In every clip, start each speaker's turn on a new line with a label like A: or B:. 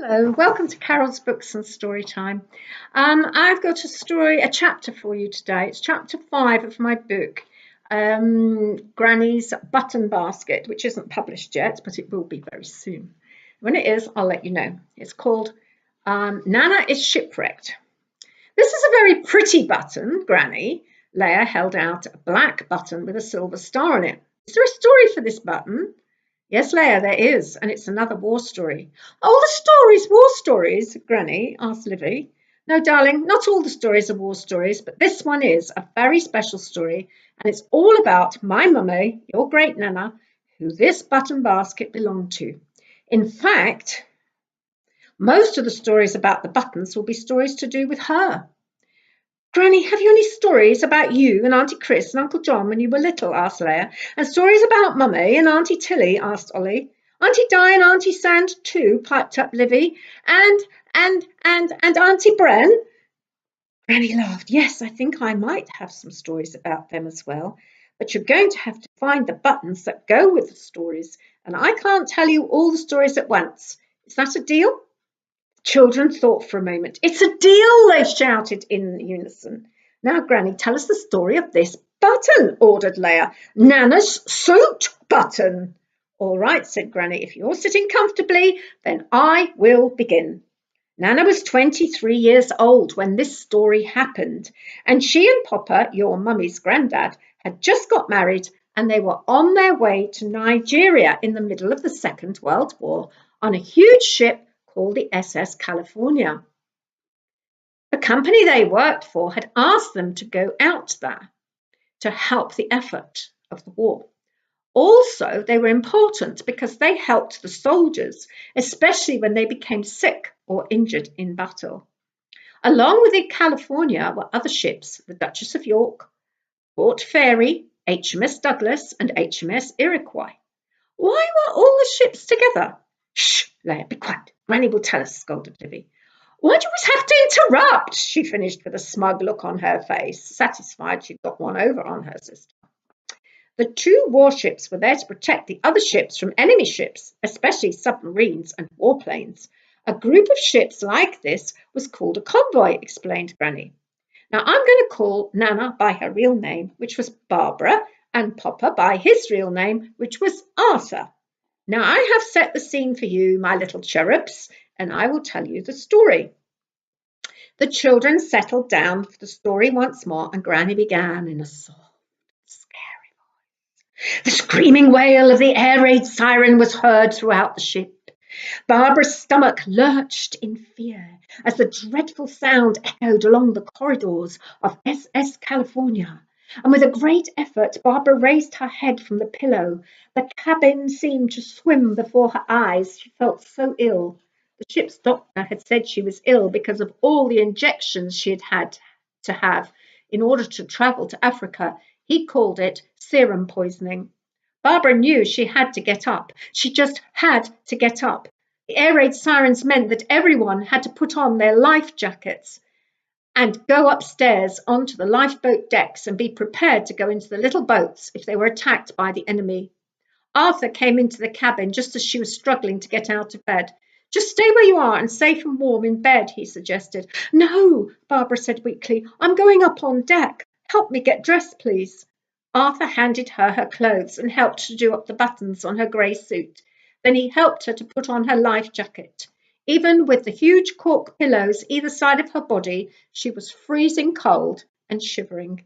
A: Hello, welcome to Carol's Books and Storytime. I've got a chapter for you today. It's chapter 5 of my book, Granny's Button Basket, which isn't published yet, but it will be very soon. When it is, I'll let you know. It's called Nana is Shipwrecked. This is a very pretty button, Granny. Leah held out a black button with a silver star on it. Is there a story for this button? Yes, Leah, there is, and it's another war story. All the stories war stories, Granny asked Livy. No, darling, not all the stories are war stories, but this one is a very special story, and it's all about my mummy, your great Nana, who this button basket belonged to. In fact, most of the stories about the buttons will be stories to do with her. Granny, have you any stories about you and Auntie Chris and Uncle John when you were little? Asked Leah. And stories about Mummy and Auntie Tilly? Asked Ollie. Auntie Di and Auntie Sand too, piped up Livy. And Auntie Bren? Granny laughed. Yes, I think I might have some stories about them as well. But you're going to have to find the buttons that go with the stories. And I can't tell you all the stories at once. Is that a deal? Children thought for a moment. It's a deal, they shouted in unison. Now, Granny, tell us the story of this button, ordered Leah. Nana's suit button. All right, said Granny. If you're sitting comfortably, then I will begin. Nana was 23 years old when this story happened, and she and Papa, your mummy's granddad, had just got married, and they were on their way to Nigeria in the middle of the Second World War on a huge ship called the SS California. The company they worked for had asked them to go out there to help the effort of the war. Also, they were important because they helped the soldiers, especially when they became sick or injured in battle. Along with the California were other ships, the Duchess of York, Port Fairy, HMS Douglas, and HMS Iroquois. Why were all the ships together? Shh, Leah, be quiet. Granny will tell us, scolded Livy. Why do you always have to interrupt? She finished with a smug look on her face, satisfied she'd got one over on her sister. The two warships were there to protect the other ships from enemy ships, especially submarines and warplanes. A group of ships like this was called a convoy, explained Granny. Now I'm going to call Nana by her real name, which was Barbara, and Papa by his real name, which was Arthur. Now I have set the scene for you, my little cherubs, and I will tell you the story. The children settled down for the story once more, and Granny began in a soft, scary voice. The screaming wail of the air raid siren was heard throughout the ship. Barbara's stomach lurched in fear as the dreadful sound echoed along the corridors of SS California. And with a great effort, Barbara raised her head from the pillow. The cabin seemed to swim before her eyes. She felt so ill. The ship's doctor had said she was ill because of all the injections she had to have in order to travel to Africa. He called it serum poisoning. Barbara knew she had to get up. She just had to get up. The air raid sirens meant that everyone had to put on their life jackets and go upstairs onto the lifeboat decks and be prepared to go into the little boats if they were attacked by the enemy. Arthur came into the cabin just as she was struggling to get out of bed. Just stay where you are and safe and warm in bed, he suggested. No, Barbara said weakly. I'm going up on deck. Help me get dressed, please. Arthur handed her her clothes and helped to do up the buttons on her grey suit. Then he helped her to put on her life jacket. Even with the huge cork pillows either side of her body, she was freezing cold and shivering.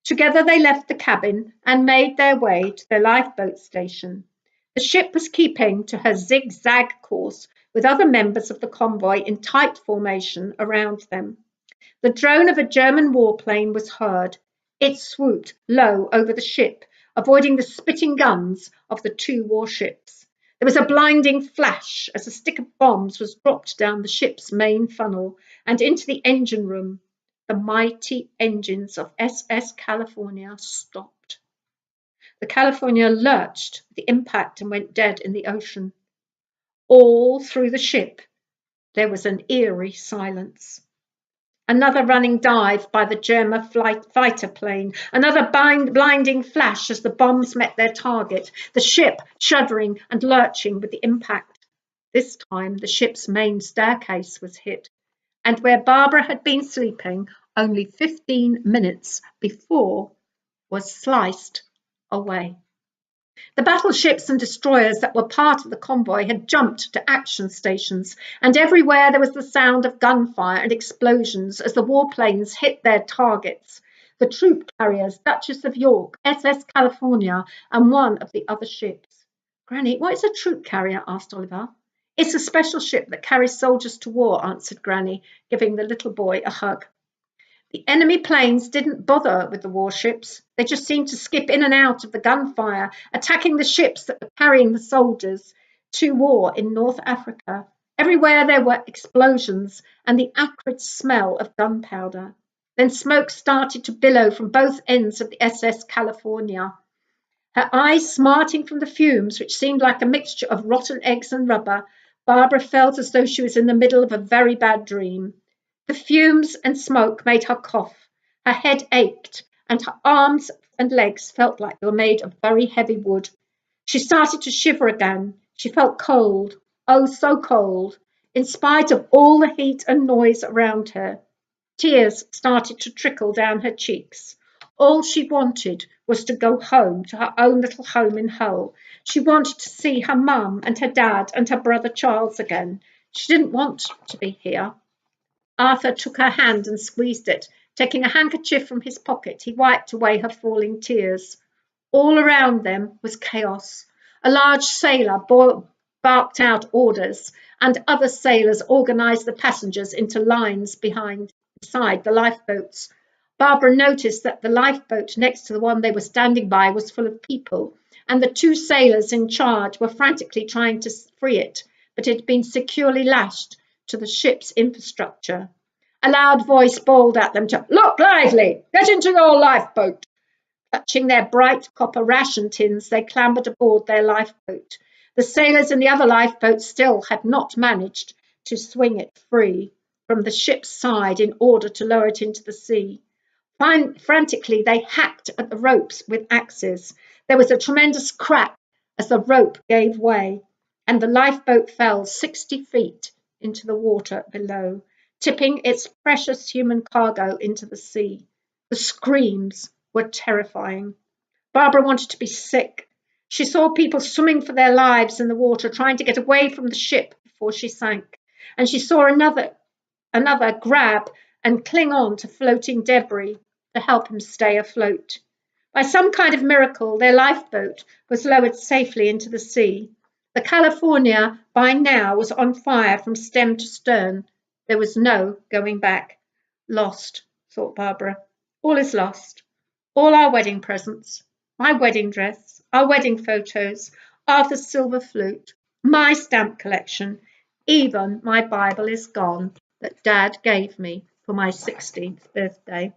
A: Together they left the cabin and made their way to the lifeboat station. The ship was keeping to her zigzag course with other members of the convoy in tight formation around them. The drone of a German warplane was heard. It swooped low over the ship, avoiding the spitting guns of the two warships. There was a blinding flash as a stick of bombs was dropped down the ship's main funnel and into the engine room. The mighty engines of SS California stopped. The California lurched with the impact and went dead in the ocean. All through the ship, there was an eerie silence. Another running dive by the German fighter plane, another blinding flash as the bombs met their target, the ship shuddering and lurching with the impact. This time the ship's main staircase was hit, and where Barbara had been sleeping only 15 minutes before was sliced away. The battleships and destroyers that were part of the convoy had jumped to action stations, and everywhere there was the sound of gunfire and explosions as the warplanes hit their targets. The troop carriers, Duchess of York, SS California, and one of the other ships. Granny, what is a troop carrier? Asked Oliver. It's a special ship that carries soldiers to war, answered Granny, giving the little boy a hug. The enemy planes didn't bother with the warships. They just seemed to skip in and out of the gunfire, attacking the ships that were carrying the soldiers to war in North Africa. Everywhere there were explosions and the acrid smell of gunpowder. Then smoke started to billow from both ends of the SS California. Her eyes smarting from the fumes, which seemed like a mixture of rotten eggs and rubber, Barbara felt as though she was in the middle of a very bad dream. The fumes and smoke made her cough. Her head ached, and her arms and legs felt like they were made of very heavy wood. She started to shiver again. She felt cold, oh, so cold, in spite of all the heat and noise around her. Tears started to trickle down her cheeks. All she wanted was to go home to her own little home in Hull. She wanted to see her mum and her dad and her brother Charles again. She didn't want to be here. Arthur took her hand and squeezed it. Taking a handkerchief from his pocket, he wiped away her falling tears. All around them was chaos. A large sailor barked out orders, and other sailors organised the passengers into lines beside the lifeboats. Barbara noticed that the lifeboat next to the one they were standing by was full of people, and the two sailors in charge were frantically trying to free it, but it had been securely lashed to the ship's infrastructure. A loud voice bawled at them to look lively, get into your lifeboat. Clutching their bright copper ration tins, they clambered aboard their lifeboat. The sailors in the other lifeboat still had not managed to swing it free from the ship's side in order to lower it into the sea. Frantically, they hacked at the ropes with axes. There was a tremendous crack as the rope gave way, and the lifeboat fell 60 feet into the water below, tipping its precious human cargo into the sea. The screams were terrifying. Barbara wanted to be sick. She saw people swimming for their lives in the water, trying to get away from the ship before she sank. And she saw another grab and cling on to floating debris to help him stay afloat. By some kind of miracle, their lifeboat was lowered safely into the sea. The California by now was on fire from stem to stern. There was no going back. Lost, thought Barbara. All is lost. All our wedding presents, my wedding dress, our wedding photos, Arthur's silver flute, my stamp collection, even my Bible is gone that Dad gave me for my 16th birthday.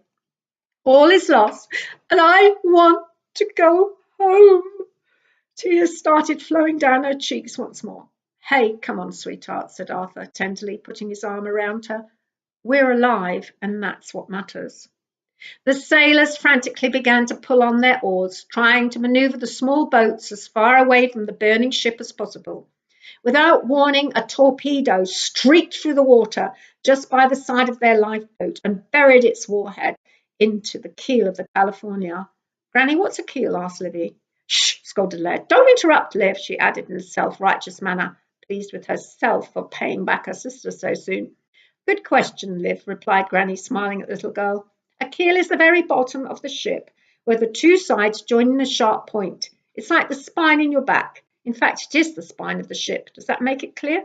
A: All is lost, and I want to go home. Tears started flowing down her cheeks once more. Hey, come on, sweetheart, said Arthur, tenderly putting his arm around her. We're alive, and that's what matters. The sailors frantically began to pull on their oars, trying to maneuver the small boats as far away from the burning ship as possible. Without warning, a torpedo streaked through the water just by the side of their lifeboat and buried its warhead into the keel of the California. Granny, what's a keel? Asked Livy. Shh, scolded Liv. Don't interrupt, Liv, she added in a self-righteous manner, pleased with herself for paying back her sister so soon. Good question, Liv, replied Granny, smiling at the little girl. A keel is the very bottom of the ship, where the two sides join in a sharp point. It's like the spine in your back. In fact, it is the spine of the ship. Does that make it clear?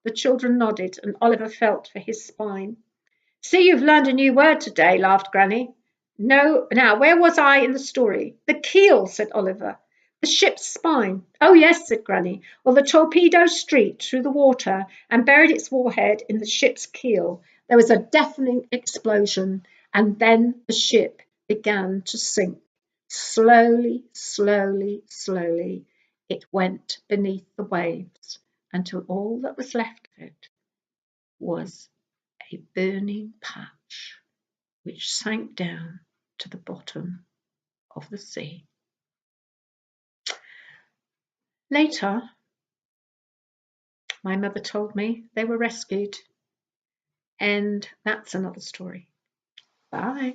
A: The children nodded, and Oliver felt for his spine. See, you've learned a new word today, laughed Granny. No, now, where was I in the story? The keel, said Oliver. The ship's spine. Oh, yes, said Granny. Well, the torpedo streaked through the water and buried its warhead in the ship's keel. There was a deafening explosion, and then the ship began to sink. Slowly, slowly, slowly, it went beneath the waves until all that was left of it was a burning patch which sank down to the bottom of the sea. Later, My mother told me they were rescued. And that's another story. Bye.